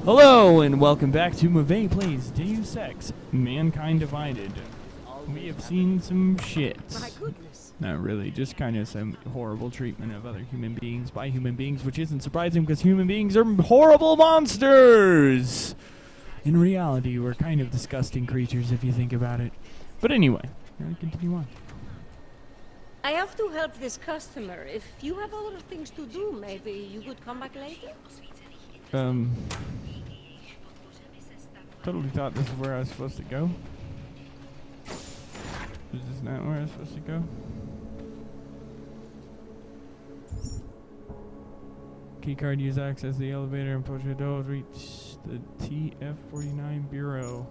Hello and welcome back to Mave Plays Deus Ex Mankind Divided. We have seen some shit. My goodness. Not really, just kind of some horrible treatment of other human beings by human beings, which isn't surprising because human beings are horrible monsters! In reality, we're kind of disgusting creatures if you think about it. But anyway, we're gonna continue on. I have to help this customer. If you have other things to do, maybe you could come back later? Totally thought this is where I was supposed to go. Is this not where I was supposed to go? Keycard, use access the elevator and push the door to reach the TF-49 bureau.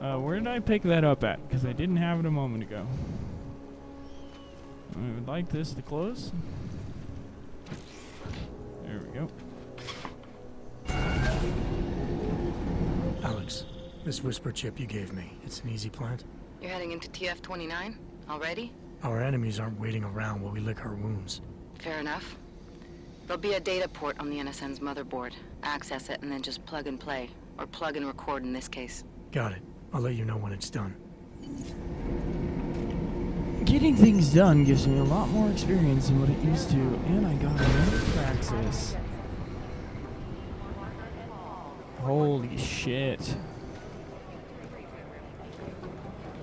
Where did I pick that up at? Because I didn't have it a moment ago. I would like this to close. There we go. Alex, this whisper chip you gave me, it's an easy plant? You're heading into TF-29 already? Our enemies aren't waiting around while we lick our wounds. Fair enough. There'll be a data port on the NSN's motherboard. Access it and then just plug and play. Or plug and record in this case. Got it. I'll let you know when it's done. Getting things done gives me a lot more experience than what it used to, and I got another praxis. Holy shit.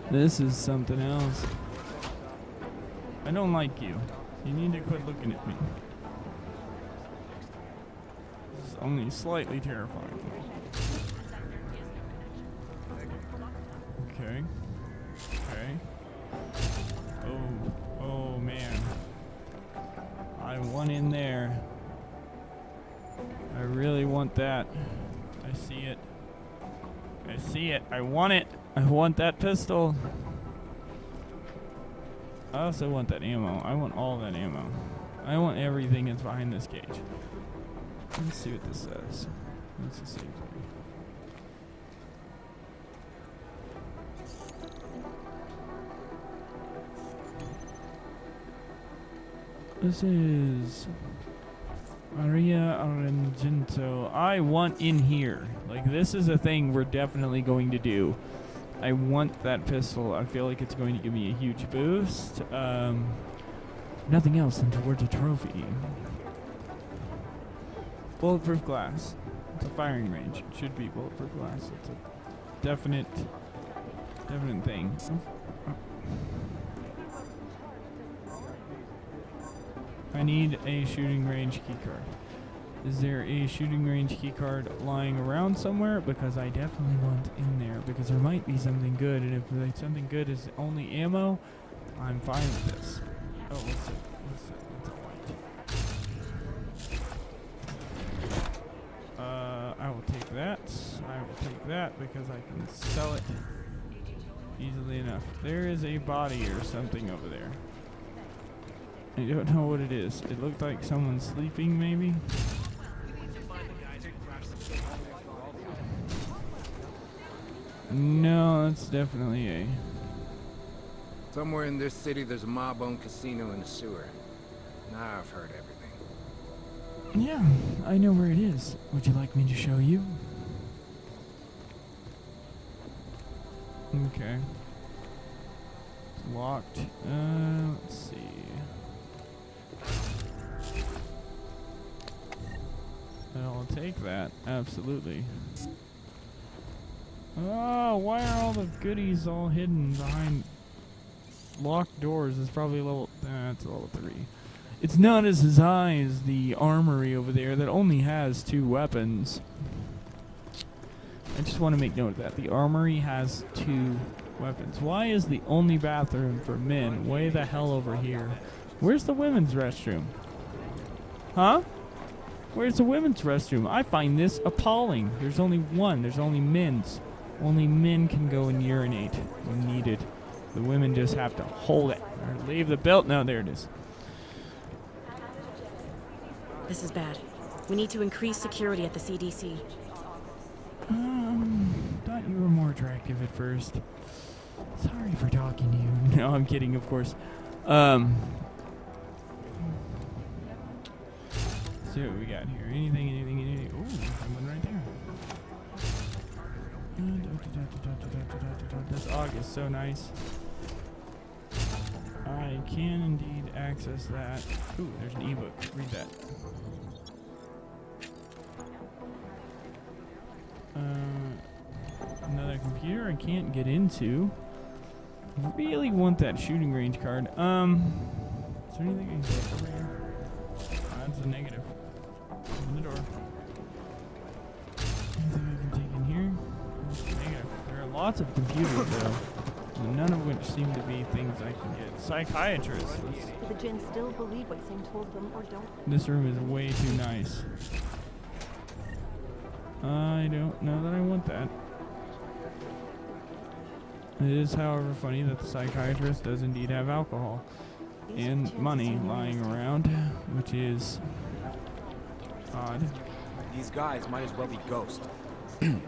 This is something else. I don't like you. You need to quit looking at me. This is only slightly terrifying. Okay. Okay. Oh man. I want in there. I really want that. I see it. I see it. I want it. I want that pistol. I also want that ammo. I want all that ammo. I want everything that's behind this cage. Let's see what this says. Let's just see. This is Maria Argento. I want in here. Like, this is a thing we're definitely going to do. I want that pistol. I feel like it's going to give me a huge boost. Nothing else than towards a trophy. Bulletproof glass. It's a firing range. It should be bulletproof glass. It's a definite thing. I need a shooting range keycard. Is there a shooting range keycard lying around somewhere? Because I definitely want in there, because there might be something good, and if like, something good is only ammo, I'm fine with this. Oh, what's it? I will take that. I will take that because I can sell it easily enough. There is a body or something over there. I don't know what it is. It looked like someone sleeping, maybe? No, that's definitely a... Somewhere in this city, there's a mob-owned casino in the sewer. Now I've heard everything. Yeah, I know where it is. Would you like me to show you? Okay. It's locked. Let's see. I'll take that, absolutely. Oh, why are all the goodies all hidden behind locked doors? It's probably level... it's level 3. It's not as high as the armory over there that only has 2 weapons. I just want to make note of that. The armory has 2 weapons. Why is the only bathroom for men way the hell over here? Where's the women's restroom? Huh? Where's the women's restroom? I find this appalling. There's only one. There's only men's. Only men can go and urinate when needed. The women just have to hold it or leave the belt. No, there it is. This is bad. We need to increase security at the CDC. Thought you were more attractive at first. Sorry for talking to you. No, I'm kidding, of course. Let's see what we got here. Anything. Ooh, someone right there. This AUG is so nice. I can indeed access that. Ooh, there's an ebook. Read that. Another computer I can't get into. Really want that shooting range card. Is there anything I can get over here? That's a negative. Open the door. Anything I can take in here? That's a negative. There are lots of computers though. None of which seem to be things I can get. Psychiatrists. Do the Jinn still believe what Sam told them or don't? This room is way too nice. I don't know that I want that. It is, however, funny that the psychiatrist does indeed have alcohol and money lying around, which is odd. These guys might as well be ghosts. Okay,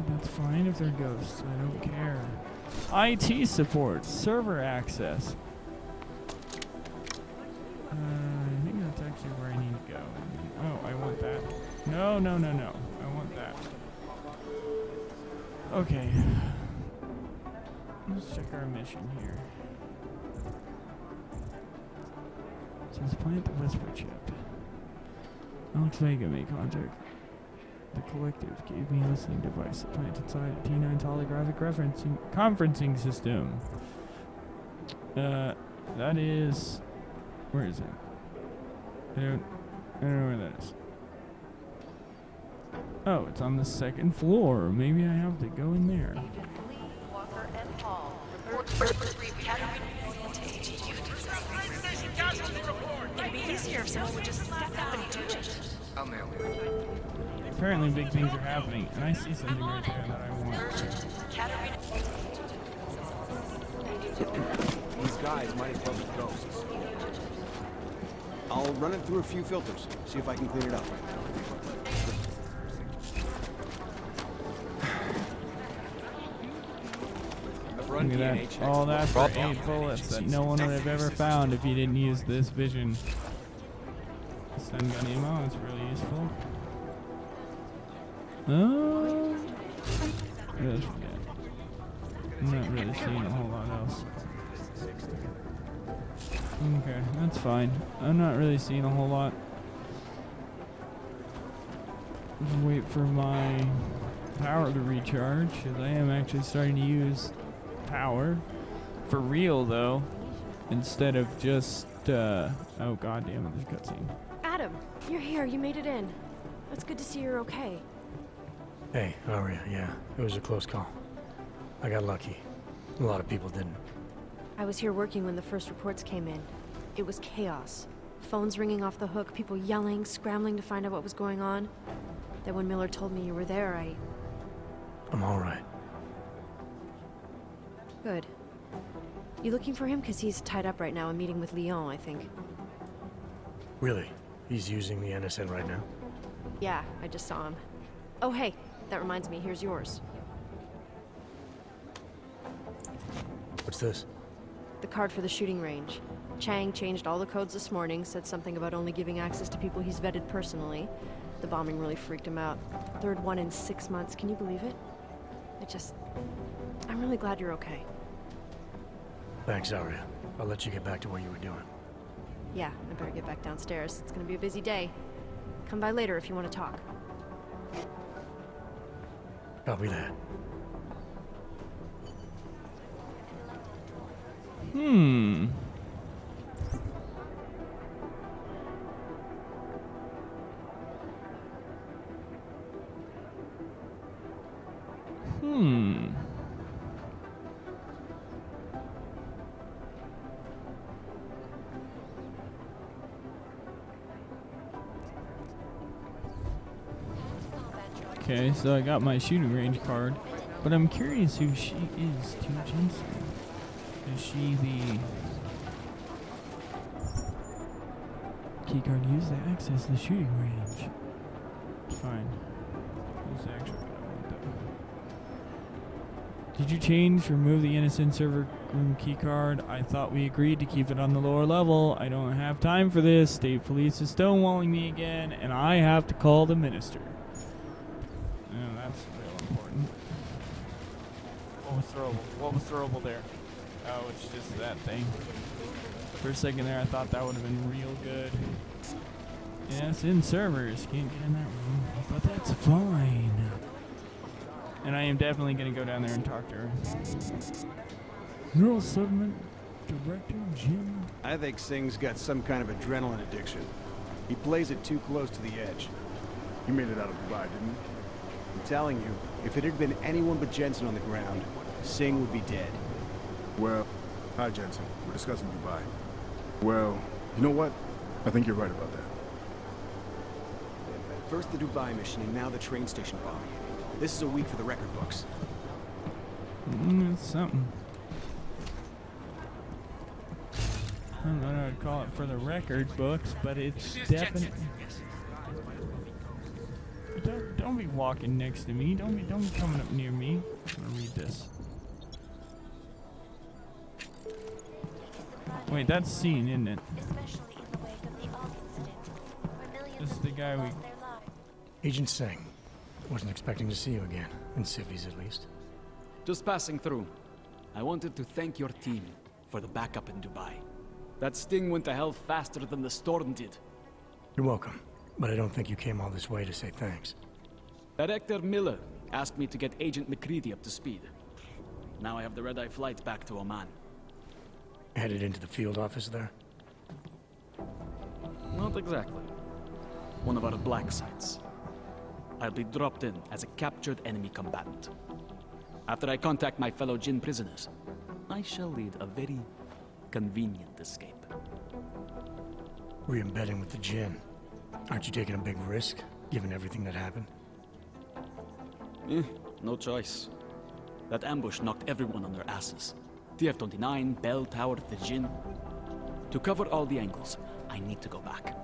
that's fine if they're ghosts. I don't care. IT support, server access. I think that's actually where I need to go. Oh, I want that. No. I want that. Okay. Let's check our mission here. It says plant the whisper chip. Alex Vega made contact. The collective gave me a listening device that planted inside a T9's holographic conferencing system. That is... Where is it? I don't know where that is. Oh, it's on the second floor. Maybe I have to go in there. It'd be easier if someone would just step up and do it. I'll nail it. Apparently big things are happening, and I see something right there that I want. These guys might as well be ghosts. I'll run it through a few filters, see if I can clean it up. Look at that. All that for 8 bullets that no one would have ever found if you didn't use this vision. Stun gun ammo is really useful. Oh, that's good. I'm not really seeing a whole lot else. Okay, that's fine. I'm not really seeing a whole lot. Just wait for my power to recharge, because I am actually starting to use power. For real, though. Instead of just, oh god damn it, this cutscene. Adam, you're here. You made it in. It's good to see you're okay. Hey, how are you? Yeah, it was a close call. I got lucky. A lot of people didn't. I was here working when the first reports came in. It was chaos. Phones ringing off the hook, people yelling, scrambling to find out what was going on. Then when Miller told me you were there, I'm all right. Good. You looking for him? Because he's tied up right now, a meeting with Leon, I think. Really? He's using the NSN right now? Yeah, I just saw him. Oh, hey, that reminds me, here's yours. What's this? The card for the shooting range. Chang changed all the codes this morning, said something about only giving access to people he's vetted personally. The bombing really freaked him out. Third one in 6 months, can you believe it? I'm really glad you're okay. Thanks, Aria. I'll let you get back to what you were doing. Yeah, I better get back downstairs. It's gonna be a busy day. Come by later if you want to talk. Copy that. Hmm. Okay, so I got my shooting range card, but I'm curious who she is to Jensen. Is she the keycard used to access the shooting range? Fine. Who's actually what I want Did you remove the innocent server room keycard? I thought we agreed to keep it on the lower level. I don't have time for this. State police is stonewalling me again, and I have to call the minister. Oh, that's real important. What was throwable there? Oh, it's just that thing. For a second there, I thought that would have been real good. Yes, in servers. Can't get in that room, but that's fine. And I am definitely going to go down there and talk to her. Neural Settlement Director Jim. I think Singh's got some kind of adrenaline addiction. He plays it too close to the edge. You made it out of Dubai, didn't you? I'm telling you, if it had been anyone but Jensen on the ground, Singh would be dead. Well, hi Jensen. We're discussing Dubai. Well, you know what? I think you're right about that. First the Dubai mission, and now the train station bombing. This is a week for the record books. It's something. I don't know how to call it for the record books, but it's definitely. Don't be walking next to me. Don't be coming up near me. I'm gonna read this. Wait, that's scene, isn't it? This is the guy we. Agent Singh. Wasn't expecting to see you again, in civvies at least. Just passing through. I wanted to thank your team for the backup in Dubai. That sting went to hell faster than the storm did. You're welcome, but I don't think you came all this way to say thanks. Director Miller asked me to get Agent McCready up to speed. Now I have the red-eye flight back to Oman. Headed into the field office there? Not exactly. One of our black sites. I'll be dropped in as a captured enemy combatant. After I contact my fellow Jinn prisoners, I shall lead a very convenient escape. Re-embedding with the Jinn. Aren't you taking a big risk, given everything that happened? No choice. That ambush knocked everyone on their asses. TF-29, Bell Tower, the Jinn. To cover all the angles, I need to go back.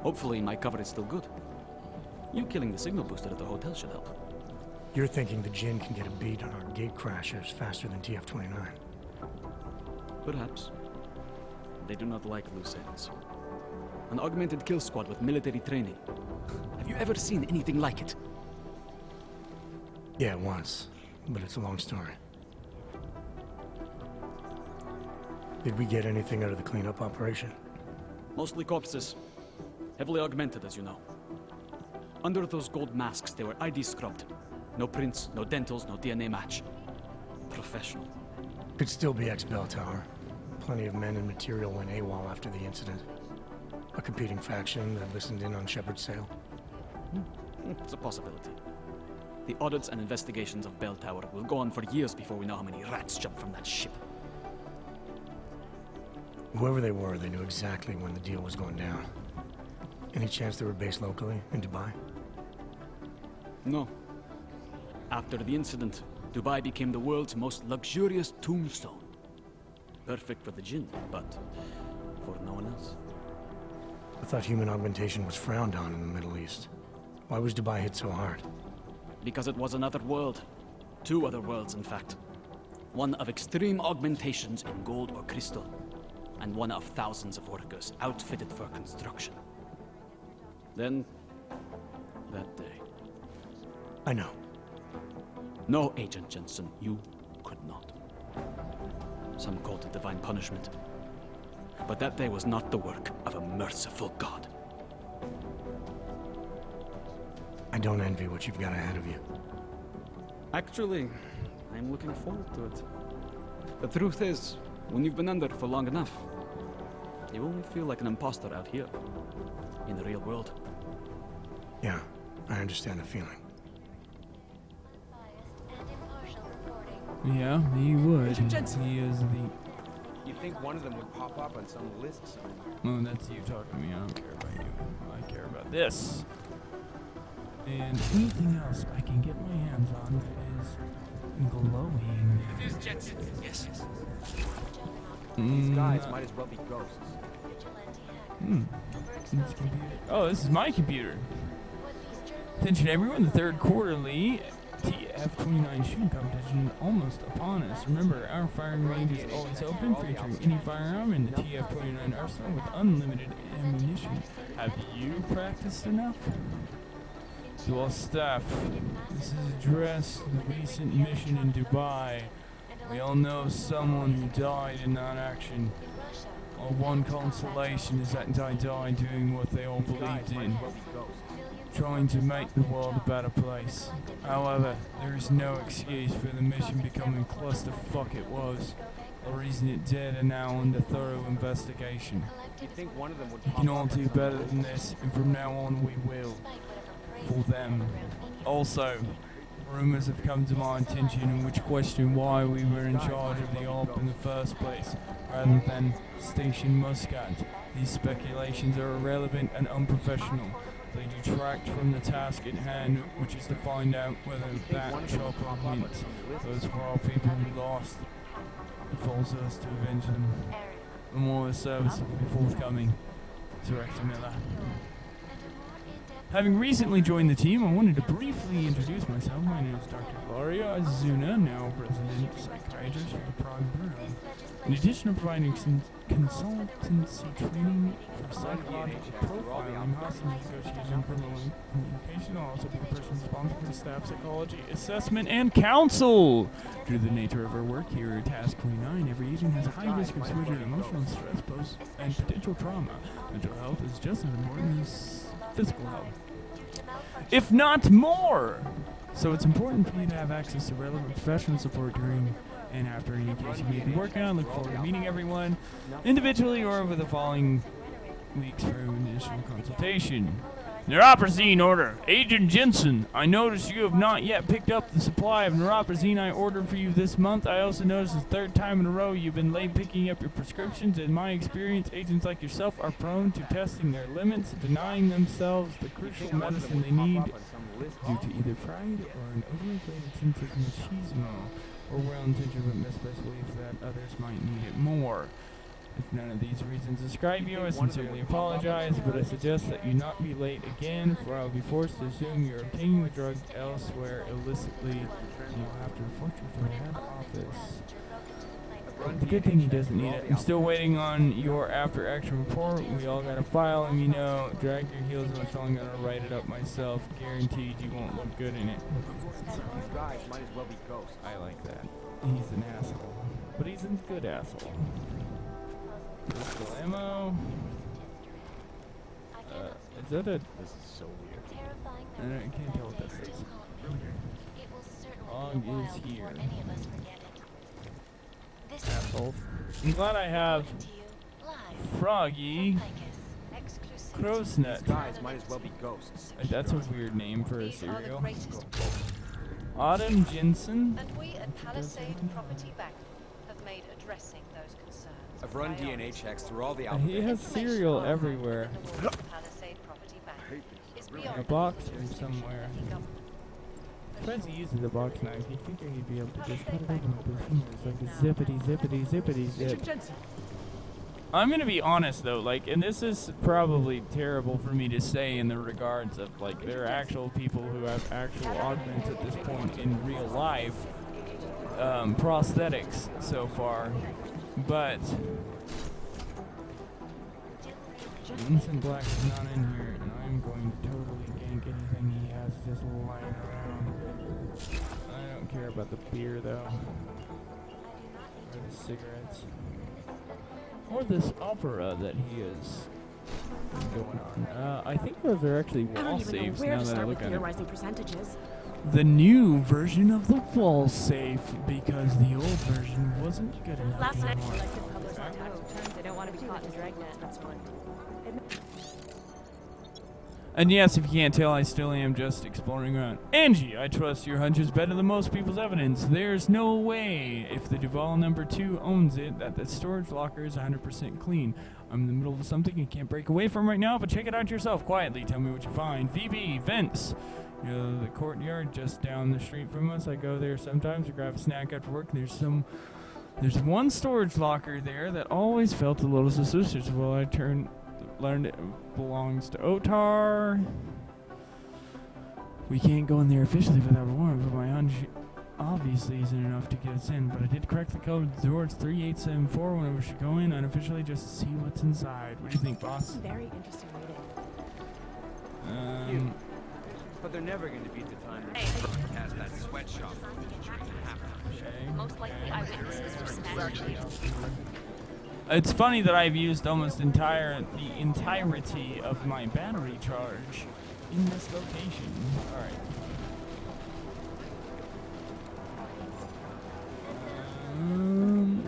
Hopefully my cover is still good. You killing the signal booster at the hotel should help. You're thinking the Jinn can get a beat on our gate crashers faster than TF-29. Perhaps. They do not like loose ends. An augmented kill squad with military training. Have you ever seen anything like it? Yeah, once. But it's a long story. Did we get anything out of the cleanup operation? Mostly corpses. Heavily augmented, as you know. Under those gold masks, they were ID scrubbed. No prints, no dentals, no DNA match. Professional. Could still be ex-Bell Tower. Plenty of men and material went AWOL after the incident. A competing faction that listened in on Shepard's sale. It's a possibility. The audits and investigations of Bell Tower will go on for years before we know how many rats jumped from that ship. Whoever they were, they knew exactly when the deal was going down. Any chance they were based locally, in Dubai? No. After the incident, Dubai became the world's most luxurious tombstone. Perfect for the Jinn, but for no one else. I thought human augmentation was frowned on in the Middle East. Why was Dubai hit so hard? Because it was another world. Two other worlds, in fact. One of extreme augmentations in gold or crystal, and one of thousands of workers outfitted for construction. Then, that day. I know. No, Agent Jensen, you could not. Some called it divine punishment. But that day was not the work of a merciful God. I don't envy what you've got ahead of you. Actually, I'm looking forward to it. The truth is, when you've been under for long enough, you only feel like an imposter out here, in the real world. Yeah, I understand the feeling. Yeah, he would. Agent Jensen. He is the. You'd think one of them would pop up on some list somewhere. Oh, that's you talking to me. I don't care about you. I care about this. And anything else I can get my hands on that is glowing. Yes. These guys might as well be ghosts. This computer. Oh, this is my computer. Attention everyone, the third quarterly TF-29 shooting competition is almost upon us. Remember, our firing range is always open, featuring any firearm in the TF-29 arsenal with unlimited ammunition. Have you practiced enough? To all staff, this is addressed to the recent mission in Dubai. We all know someone who died in that action. Our one consolation is that I died doing what they all believed in, trying to make the world a better place. However, there is no excuse for the mission becoming clusterfuck it was. The reason it did are now under thorough investigation. You'd one of them would We can all do better than this, and from now on we will. For them. Also, rumors have come to my attention which question why we were in charge of the ARP in the first place, rather than Station Muscat. These speculations are irrelevant and unprofessional. They detract from the task at hand, which is to find out whether that chopper went. Those were all people who lost. It falls to us to avenge them. Memorial service will be forthcoming. Director Miller. Having recently joined the team, I wanted to briefly introduce myself. My name is Dr. Gloria Azuna, now resident psychiatrist for the Prague Bureau. In addition to providing consultancy training for psychological profiling, hostage negotiation, criminal communication, I'll also be the person responsible for staff psychology, assessment, and counsel. Due to the nature of our work here at Task 29, every agent has a high risk of exposure to emotional stress, and potential trauma. Mental health is just as important as physical health, if not more. So it's important for you to have access to relevant professional support during and after any case you may be working on. Look forward to meeting everyone individually or over the following weeks for an initial consultation. Neuroprosine order. Agent Jensen, I notice you have not yet picked up the supply of neuroprosine I ordered for you this month. I also noticed the third time in a row you've been late picking up your prescriptions. In my experience, agents like yourself are prone to testing their limits, denying themselves the crucial medicine they need due to either pride or an overinflated sense of machismo, or well-intentioned but misplaced belief that others might need it more. If none of these reasons describe you, I sincerely apologize, but I suggest that you not be late again, for I will be forced to assume you're obtaining the drug elsewhere illicitly, and you'll have to report you to the head office. The good thing he doesn't need it. I'm still waiting on your after-action report. We all got a file, and you know, drag your heels much longer, I'm gonna write it up myself. Guaranteed you won't look good in it. These guys might as well be ghosts. I like that. He's an asshole, but he's a good asshole. Pistol ammo. Is that a... This is so weird. I can't tell what that says. Log is here. Asshole. I'm glad I have Froggy Crowsnut. These guys might as well be ghosts. That's a weird name for a cereal. Autumn Jensen. And we at Palisade Property Bank have made addressing those concerns. I've run DNA checks through all the He has cereal everywhere. A box from somewhere. Depends he uses the box knife. You'd figure he'd be able to just cut it open with his fingers like a zippity, zippity, zippity, zip. I'm gonna be honest though, like, and this is probably terrible for me to say in the regards of, like, there are actual people who have actual augments at this point in real life, prosthetics so far, but Vincent Black is not in here, and I'm going to totally gank anything he has just lying around. I don't care about the beer though, or the cigarettes. Or this opera that he is going on. I think those are actually wall safes now that I look at it. The new version of the wall safe, because the old version wasn't good enough Last night, anymore. selected published on tax returns. They don't want to be caught in dragnet. That's fine. And yes, if you can't tell, I still am just exploring around. Angie, I trust your hunch is better than most people's evidence. There's no way, if the Duval number 2 owns it, that the storage locker is 100% clean. I'm in the middle of something you can't break away from right now, but check it out yourself quietly. Tell me what you find. VB, Vince. You know, the courtyard just down the street from us. I go there sometimes to grab a snack after work. There's one storage locker there that always felt a little suspicious. Well, I learned it belongs to Otar. We can't go in there officially without a warrant, but my hunch obviously isn't enough to get us in. But I did crack the code towards 3874 when we should go in unofficially just to see what's inside. What do you think, boss? Very interesting reading. But they're never going to beat the time they broadcast that sweatshop. Most likely eyewitnesses were smashing. It's funny that I've used almost the entirety of my battery charge in this location. Alright.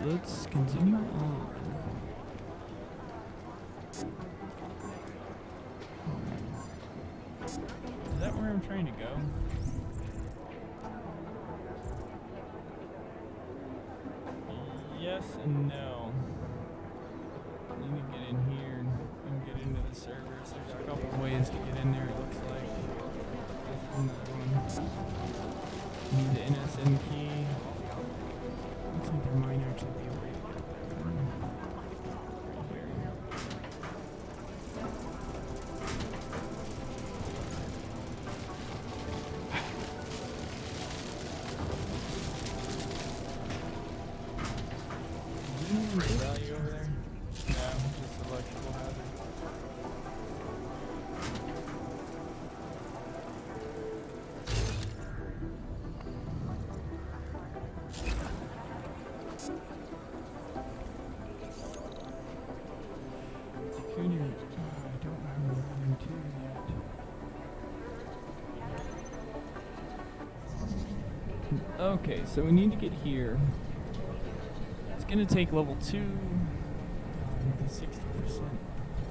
Let's continue on. Is that where I'm trying to go? Yes and no. I need to get in here and get into the servers. There's a couple ways to get in there, it looks like. There's another one. Need the NSN key. Looks like there might actually be a way to get that one. Right here. Value over there? No, just electrical hazard. Security. I don't have anything to yet. Okay, so we need to get here. It's gonna take level 2 with a 60%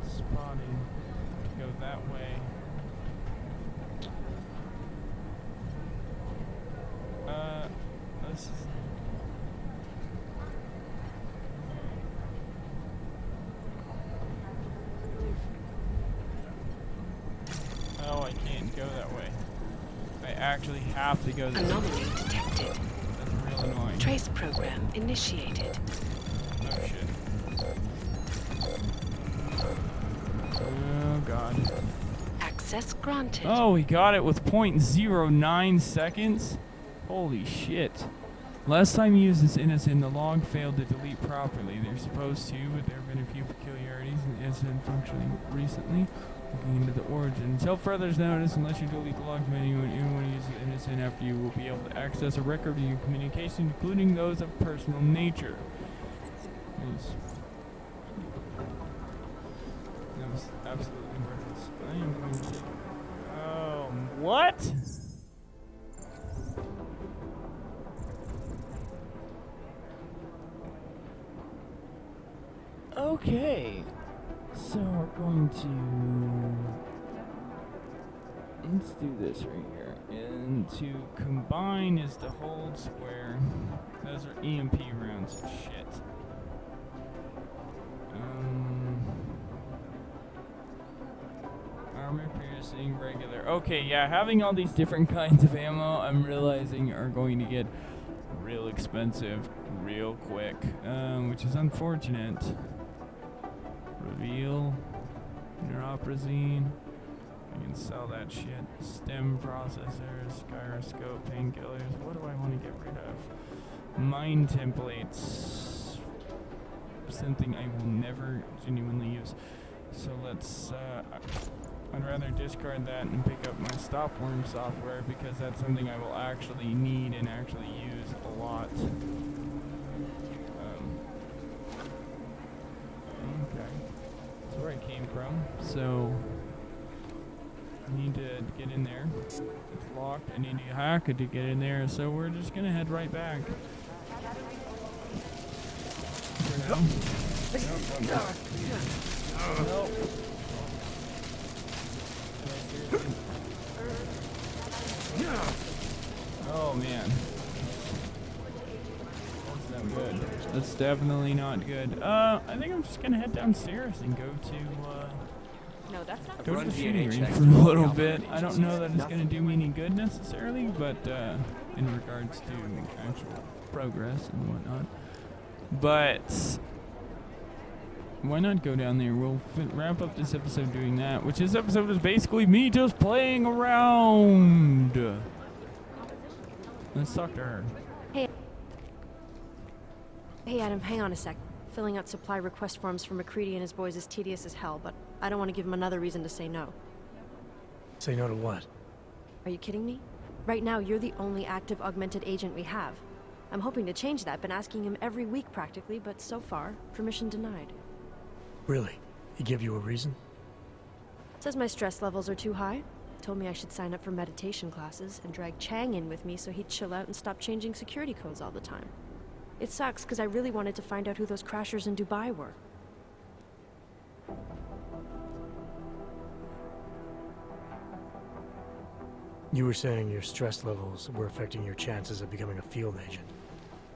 spotting to go that way. This is oh, I can't go that way. I actually have to go this way. Anomaly detected. That's real annoying. Trace program initiated. Oh shit. Oh god. Access granted. Oh, we got it with 0.09 seconds? Holy shit. Last time you used this innocent, the log failed to delete properly. They're supposed to, but there have been a few peculiarities in the incident functioning recently. Looking into the origin. Until further notice, unless you delete the log menu and anyone who uses the innocent after you will be able to access a record of your communication, including those of personal nature. Nice. That was absolutely worthless. I am going to take... Oh, what? Okay. So we're going to... Let's do this right here. And to combine is to hold square. Those are EMP rounds. Shit. Armor piercing, regular. Okay, yeah, having all these different kinds of ammo, I'm realizing are going to get real expensive real quick, which is unfortunate. Reveal, neuroprazine. I can sell that shit. Stem processors, gyroscope, painkillers. What do I want to get rid of? Mine templates. Something I will never genuinely use. So let's, I'd rather discard that and pick up my stopworm software because that's something I will actually need and actually use a lot. Okay. That's where I came from. So I need to get in there. It's locked. I need to hack it to get in there. So we're just gonna head right back. For now. Nope. Oh man. That's not good. That's definitely not good. I think I'm just gonna head downstairs and go to No, that's not go to the shooting range for a little bit. I don't know that it's gonna do me any good necessarily, but in regards to actual progress and whatnot. But Why not go down there? We'll wrap up this episode doing that, which this episode is basically me just playing around. Let's talk to her. Hey, Adam, hang on a sec. Filling out supply request forms for McCready and his boys is tedious as hell, but I don't want to give him another reason to say no. Say no to what? Are you kidding me? Right now, you're the only active augmented agent we have. I'm hoping to change that, been asking him every week practically, but so far, permission denied. Really? He give you a reason? Says my stress levels are too high. Told me I should sign up for meditation classes and drag Chang in with me so he'd chill out and stop changing security codes all the time. It sucks because I really wanted to find out who those crashers in Dubai were. You were saying your stress levels were affecting your chances of becoming a field agent.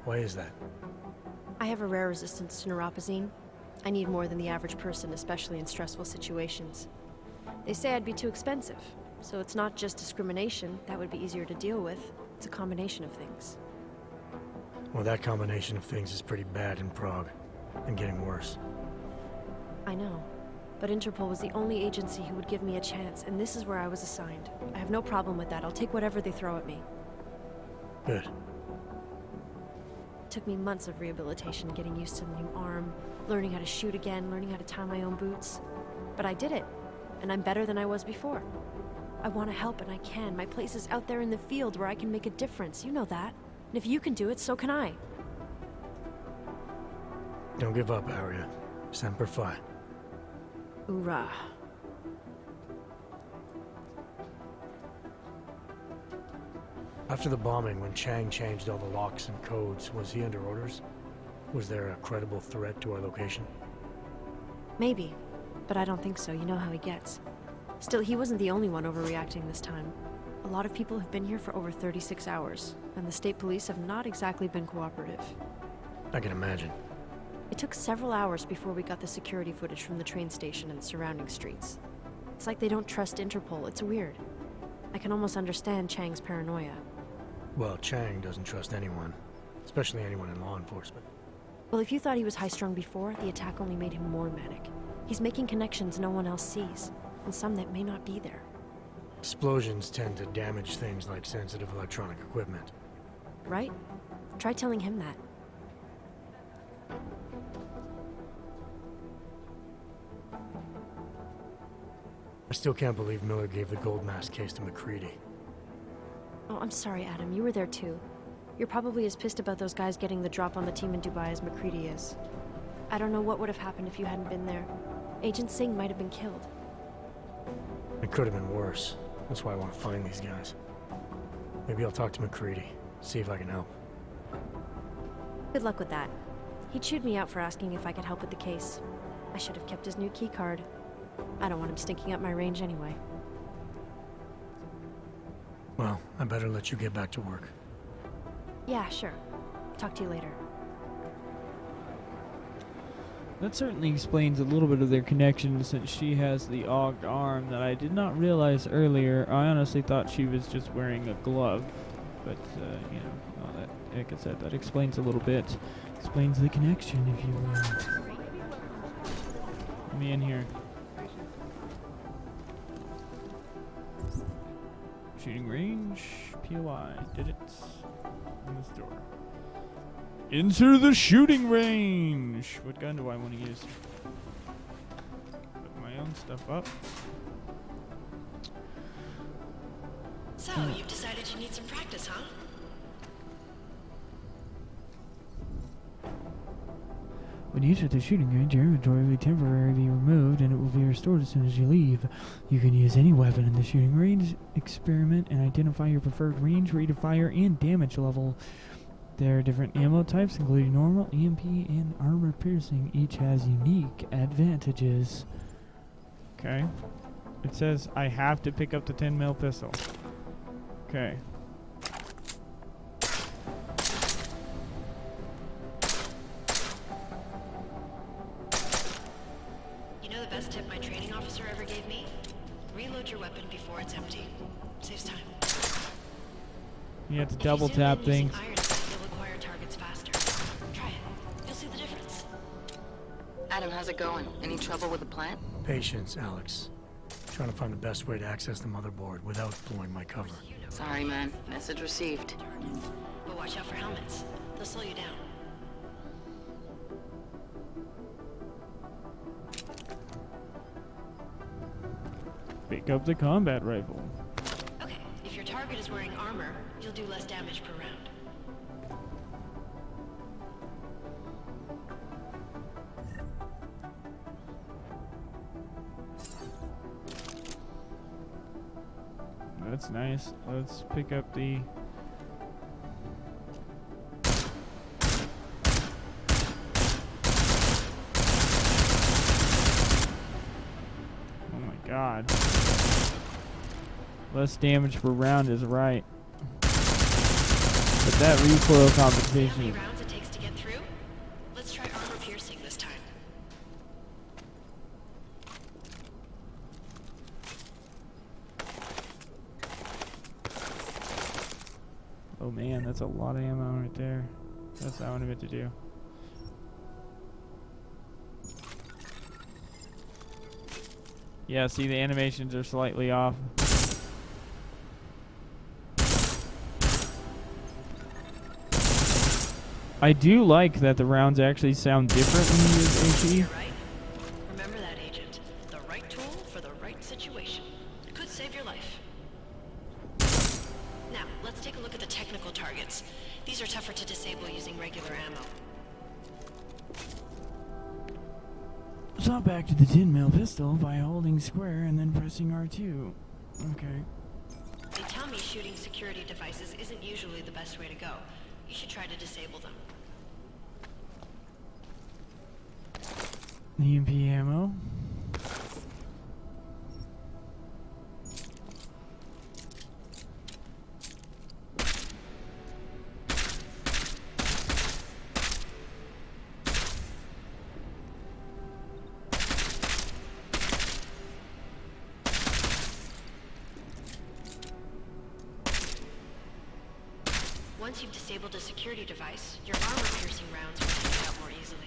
Why is that? I have a rare resistance to neuropazine. I need more than the average person, especially in stressful situations. They say I'd be too expensive, so it's not just discrimination. That would be easier to deal with. It's a combination of things. Well, that combination of things is pretty bad in Prague, and getting worse. I know, but Interpol was the only agency who would give me a chance, and this is where I was assigned. I have no problem with that. I'll take whatever they throw at me. Good. It took me months of rehabilitation, getting used to the new arm, learning how to shoot again, learning how to tie my own boots. But I did it, and I'm better than I was before. I want to help, and I can. My place is out there in the field where I can make a difference. You know that. And if you can do it, so can I. Don't give up, Aria. Semper Fi. Hoorah. After the bombing, when Chang changed all the locks and codes, was he under orders? Was there a credible threat to our location? Maybe, but I don't think so. You know how he gets. Still, he wasn't the only one overreacting this time. A lot of people have been here for over 36 hours, and the state police have not exactly been cooperative. I can imagine. It took several hours before we got the security footage from the train station and the surrounding streets. It's like they don't trust Interpol. It's weird. I can almost understand Chang's paranoia. Well, Chang doesn't trust anyone, especially anyone in law enforcement. Well, if you thought he was high-strung before, the attack only made him more manic. He's making connections no one else sees, and some that may not be there. Explosions tend to damage things like sensitive electronic equipment. Right? Try telling him that. I still can't believe Miller gave the gold mask case to McCready. Oh, I'm sorry, Adam. You were there too. You're probably as pissed about those guys getting the drop on the team in Dubai as McCready is. I don't know what would have happened if you hadn't been there. Agent Singh might have been killed. It could have been worse. That's why I want to find these guys. Maybe I'll talk to McCready, see if I can help. Good luck with that. He chewed me out for asking if I could help with the case. I should have kept his new key card. I don't want him stinking up my range anyway. Well, I better let you get back to work. Yeah, sure. Talk to you later. That certainly explains a little bit of their connection, since she has the auged arm that I did not realize earlier. I honestly thought she was just wearing a glove, but you know, well, that, like I said, that explains a little bit. Explains the connection, if you will. Let me in here. Shooting range, POI, did it. In this door. Into the shooting range! What gun do I want to use? Put my own stuff up. So, you've decided you need some practice, huh? When you enter the shooting range, your inventory will be temporarily removed and it will be restored as soon as you leave. You can use any weapon in the shooting range, experiment, and identify your preferred range, rate of fire, and damage level. There are different ammo types, including normal, EMP, and armor piercing. Each has unique advantages. Okay. It says I have to pick up the 10mm pistol. Okay. You know the best tip my training officer ever gave me? Reload your weapon before it's empty. Saves time. You have to double tap things. Adam, how's it going? Any trouble with the plant? Patience, Alex. Trying to find the best way to access the motherboard without blowing my cover. Sorry, man. Message received. But watch out for helmets. They'll slow you down. Pick up the combat rifle. Okay, if your target is wearing armor, you'll do less damage per round. That's nice. Let's pick up the... Oh my god. Less damage per round is right. But that recoil compensation... How many rounds it takes to get through? Let's try armor piercing this time. Oh man, that's a lot of ammo right there. That's not what I meant to do. Yeah, see, the animations are slightly off. I do like that the rounds actually sound different when you use HE. You're right. Remember that, Agent. The right tool for the right situation. Could save your life. Now, let's take a look at the technical targets. These are tougher to disable using regular ammo. Swap back to the 10mm pistol by holding square and then pressing R2. Okay. They tell me shooting security devices isn't usually the best way to go. You should try to disable them. EMP ammo. Once you've disabled a security device, your armor-piercing rounds will take it out more easily.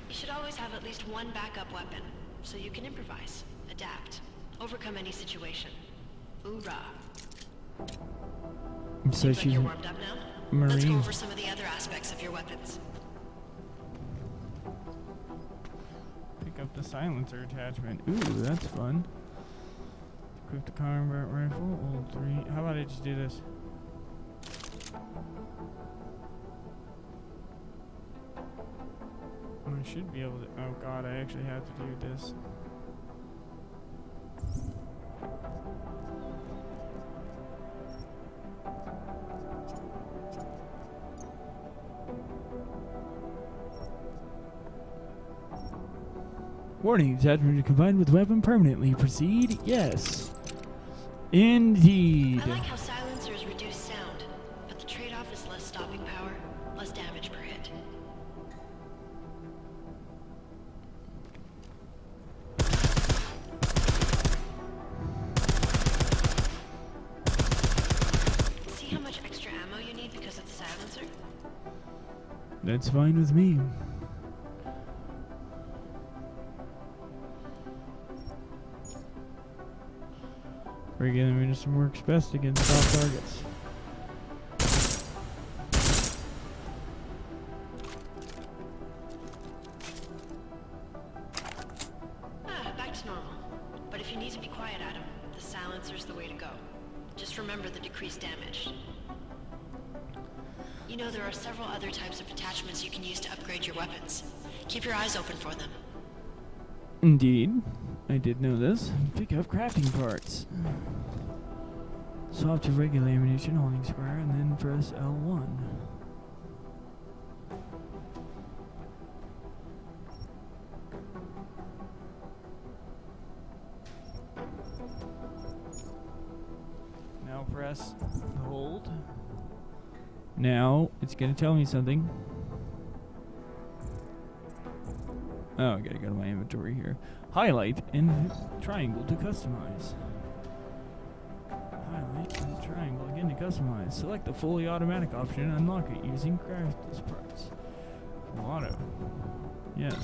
You should always have at least one backup weapon, so you can improvise, adapt, overcome any situation. Hoorah! So Seems like she's you're warmed up now. Marine. Let's go over some of the other aspects of your weapons. Pick up the silencer attachment. Ooh, that's fun. Equip the combat rifle. Hold 3. How about I just do this? I should be able to. Oh god, I actually have to do this. Warning, attachment combined with weapon permanently. Proceed? Yes. Indeed. I like how silencers reduce sound, but the trade-off is less stopping power, less damage per hit. See how much extra ammo you need because of the silencer? That's fine with me. Regular ammunition works best against soft targets. Back to normal. But if you need to be quiet, Adam, the silencer's the way to go. Just remember the decreased damage. You know there are several other types of attachments you can use to upgrade your weapons. Keep your eyes open for them. Indeed. I did know this. Pick up crafting parts. Swap to regular ammunition, holding square, and then press L1. Now press hold. Now it's going to tell me something. Oh, I gotta go to my inventory here. Highlight and triangle to customize. Highlight and triangle again to customize. Select the fully automatic option and unlock it using crafted parts. Auto. Yes.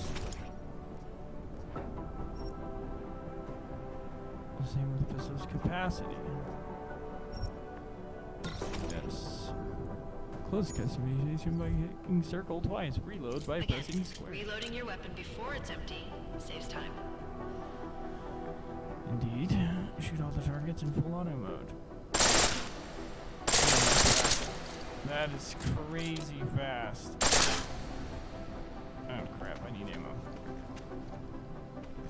The same with the pistol's capacity. Yes. Close customization by hitting circle twice. Reload by Again, pressing square. reloading your weapon before it's empty saves time. Indeed. Shoot all the targets in full auto mode. That is crazy fast. Oh crap, I need ammo.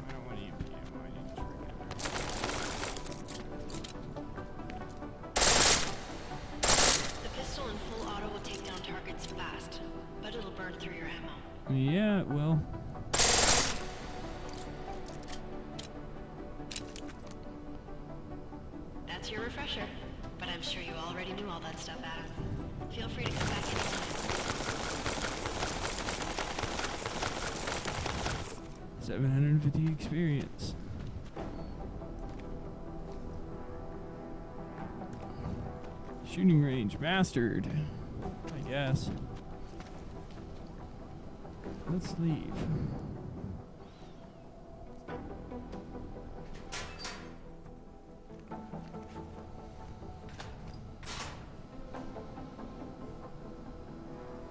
I don't want EMP ammo, I need The pistol in full auto will take down targets fast, but it'll burn through your ammo. Yeah, well. That's your refresher, but I'm sure you already knew all that stuff, Adam. Feel free to come back anytime. 750 experience. Shooting range mastered, I guess. Let's leave.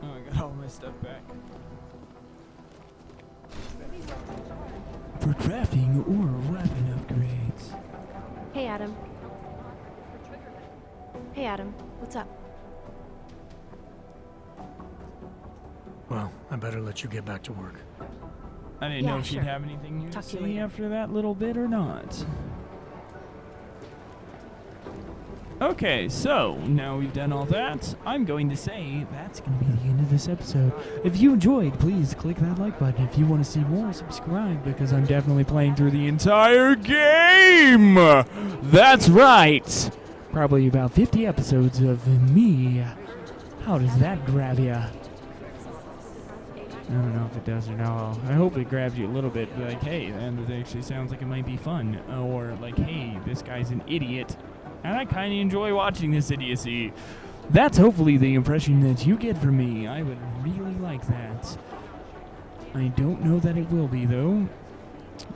Oh, I got all my stuff back. For crafting or weapon upgrades. Hey, Adam. Hey, Adam. What's up? Well, I better let you get back to work. I didn't know if she'd have anything new to Talk to you say later. after that little bit or not. Okay, so now we've done all that, I'm going to say that's going to be the end of this episode. If you enjoyed, please click that like button. If you want to see more, subscribe, because I'm definitely playing through the entire game! That's right! Probably about 50 episodes of me. How does that grab ya? I don't know if it does or not. I hope it grabs you a little bit, like, hey, and it actually sounds like it might be fun. Or, like, hey, this guy's an idiot. And I kind of enjoy watching this idiocy. That's hopefully the impression that you get from me. I would really like that. I don't know that it will be, though.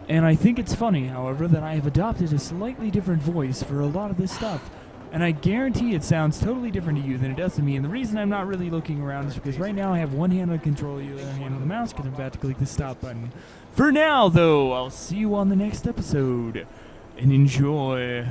And I think it's funny, however, that I have adopted a slightly different voice for a lot of this stuff. And I guarantee it sounds totally different to you than it does to me. And the reason I'm not really looking around is because right now I have one hand on the controller, the other hand on the mouse, because I'm about to click the stop button. For now, though, I'll see you on the next episode. And enjoy.